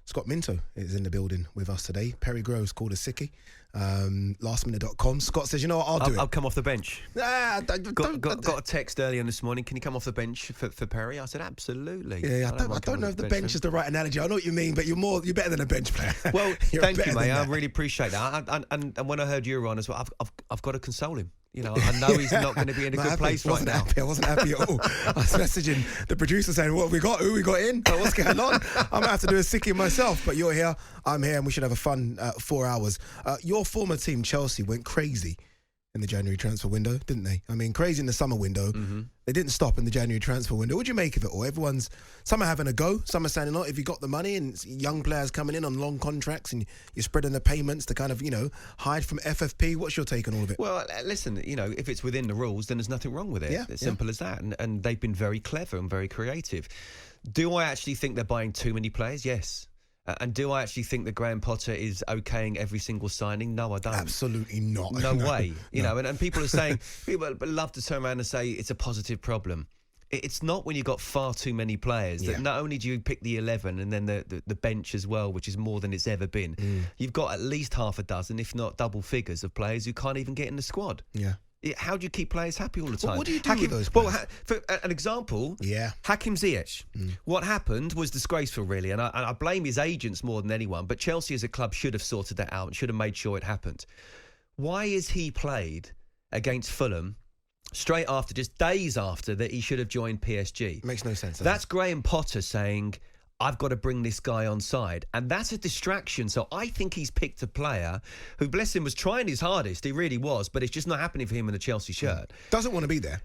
Scott Minto is in the building with us today. Perry Groves called a sickie. Lastminute.com. Scott says, you know what, I'll do it. I'll come off the bench. Got a text earlier this morning. Can you come off the bench for Perry? I said, absolutely. Yeah, I don't know if the bench is the right analogy. I know what you mean, but you're better than a bench player. Well, thank you, mate. I really appreciate that. And when I heard you were on as well, I've got to console him. You know, I know he's not going to be in a good place right now. I wasn't happy at all. I was messaging the producer saying, what have we got? Who we got in? What's going on? I'm going to have to do a sickie myself. But you're here, I'm here, and we should have a fun 4 hours. Your former team, Chelsea, went crazy in the January transfer window, didn't they? I mean, crazy in the summer window. Mm-hmm. They didn't stop in the January transfer window. What do you make of it all? Some are having a go. Some are saying, no, if you got the money and it's young players coming in on long contracts and you're spreading the payments to kind of, hide from FFP. What's your take on all of it? Well, listen, if it's within the rules, then there's nothing wrong with it. Yeah, it's simple as that. And they've been very clever and very creative. Do I actually think they're buying too many players? Yes. And do I actually think that Graham Potter is okaying every single signing? No, I don't. Absolutely not. No way. You know, and people are saying, people love to turn around and say it's a positive problem. It's not when you've got far too many players. That not only do you pick the 11 and then the bench as well, which is more than it's ever been, you've got at least half a dozen, if not double figures, of players who can't even get in the squad. Yeah. How do you keep players happy all the time? Well, what do you do with those players? Well, for an example, Hakim Ziyech. What happened was disgraceful, really, and I blame his agents more than anyone, but Chelsea as a club should have sorted that out and should have made sure it happened. Why is he played against Fulham straight after, just days after, that he should have joined PSG? Makes no sense. That's Graham Potter saying, I've got to bring this guy on side. And that's a distraction. So I think he's picked a player who, bless him, was trying his hardest. He really was. But it's just not happening for him in a Chelsea shirt. Doesn't want to be there.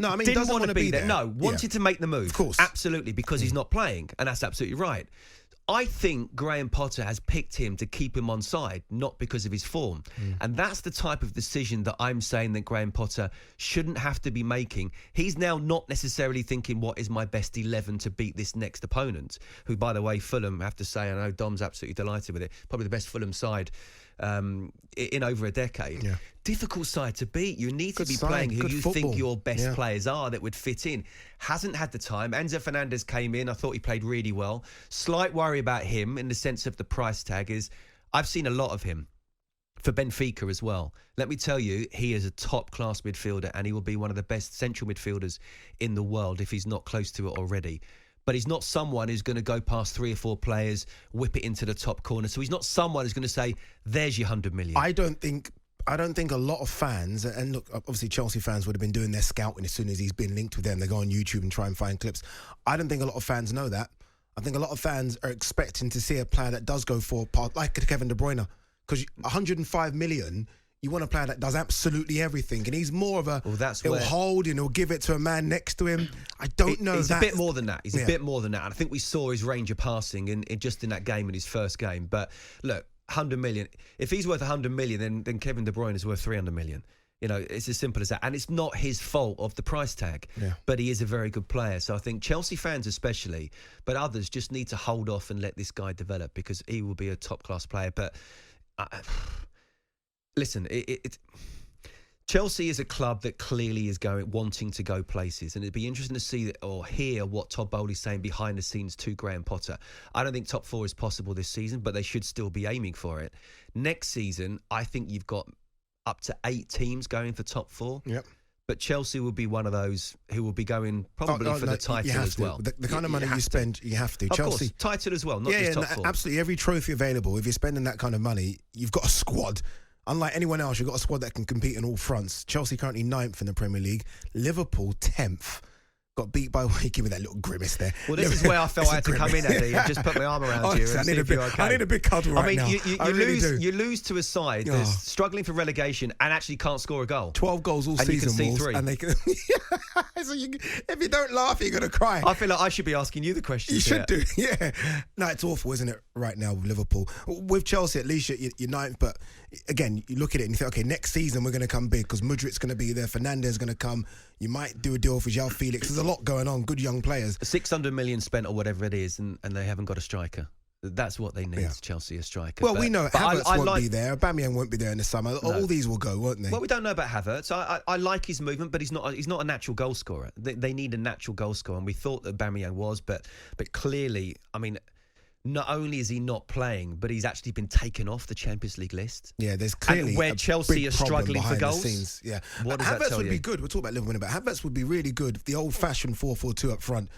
No, I mean, didn't doesn't want to be there. No, wanted to make the move. Of course. Absolutely, because he's not playing. And that's absolutely right. I think Graham Potter has picked him to keep him on side, not because of his form. And that's the type of decision that I'm saying that Graham Potter shouldn't have to be making. He's now not necessarily thinking, what is my best 11 to beat this next opponent? Who, by the way, Fulham, I have to say, I know Dom's absolutely delighted with it, probably the best Fulham side in over a decade. Yeah. Difficult side to beat. You need to be playing who you think your best players are that would fit in. Hasn't had the time. Enzo Fernandez came in. I thought he played really well. Slight worry about him in the sense of the price tag is I've seen a lot of him for Benfica as well. Let me tell you, he is a top-class midfielder and he will be one of the best central midfielders in the world if he's not close to it already. But he's not someone who's going to go past 3 or 4 players, whip it into the top corner. So he's not someone who's going to say, there's your 100 million. I don't think a lot of fans, and look, obviously Chelsea fans would have been doing their scouting as soon as he's been linked with them. They go on YouTube and try and find clips. I don't think a lot of fans know that. I think a lot of fans are expecting to see a player that does go for part, like Kevin De Bruyne, because 105 million... You want a player that does absolutely everything, and he's more of a. Well, he'll hold and he'll give it to a man next to him. I don't know. He's a bit more than that. He's a bit more than that. And I think we saw his range of passing in that game, in his first game. But look, 100 million. If he's worth 100 million, then Kevin De Bruyne is worth 300 million. You know, it's as simple as that. And it's not his fault of the price tag, but he is a very good player. So I think Chelsea fans especially, but others just need to hold off and let this guy develop because he will be a top class player. But. Listen, Chelsea is a club that clearly is wanting to go places, and it'd be interesting to see or hear what Todd Bowley's saying behind the scenes to Graham Potter. I don't think top 4 is possible this season, but they should still be aiming for it. Next season, I think you've got up to 8 teams going for top 4. Yep. But Chelsea will be one of those who will be going probably for the title as well. The kind of money you spend, you have to. Of Chelsea, course, title as well, not just top 4. Absolutely, every trophy available. If you're spending that kind of money, you've got a squad. Unlike anyone else, you've got a squad that can compete on all fronts. Chelsea currently 9th in the Premier League. Liverpool 10th. Got beat by... Give me that little grimace there. Well, this is where I felt I had to come in, Eddie, and just put my arm around you and see if you're okay. I need a big cuddle right now. You lose to a side that's struggling for relegation and actually can't score a goal. 12 goals all season, and you can see 3. And they can... So if you don't laugh, you're going to cry. I feel like I should be asking you the questions. You should do, yeah. No, it's awful, isn't it, right now with Liverpool? With Chelsea, at least you're 9th, but again, you look at it and you think, okay, next season we're going to come big because Mudrik's going to be there, Fernandez is going to come. You might do a deal for João Felix. There's a lot going on, good young players. 600 million spent or whatever it is, and they haven't got a striker. That's what they need, Chelsea, a striker. Well, we know Havertz won't be there. Aubameyang won't be there in the summer. No. All these will go, won't they? Well, we don't know about Havertz. I like his movement, but he's not a natural goal scorer. They need a natural goal scorer, and we thought that Aubameyang was, but clearly, I mean, not only is he not playing, but he's actually been taken off the Champions League list. Yeah, there's clearly and where a Chelsea big are problem struggling for behind goals. the scenes. Yeah, What does that Havertz tell would you? be good. We'll talk about Liverpool in a bit. Havertz would be really good. The old-fashioned 4-4-2 up front,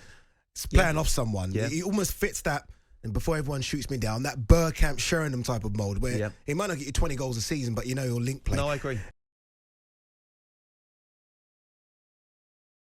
it's playing off someone. Yeah. He almost fits that. And before everyone shoots me down, that Burkamp Sheringham type of mold where he might not get you 20 goals a season, but you know he'll link play. No, I agree.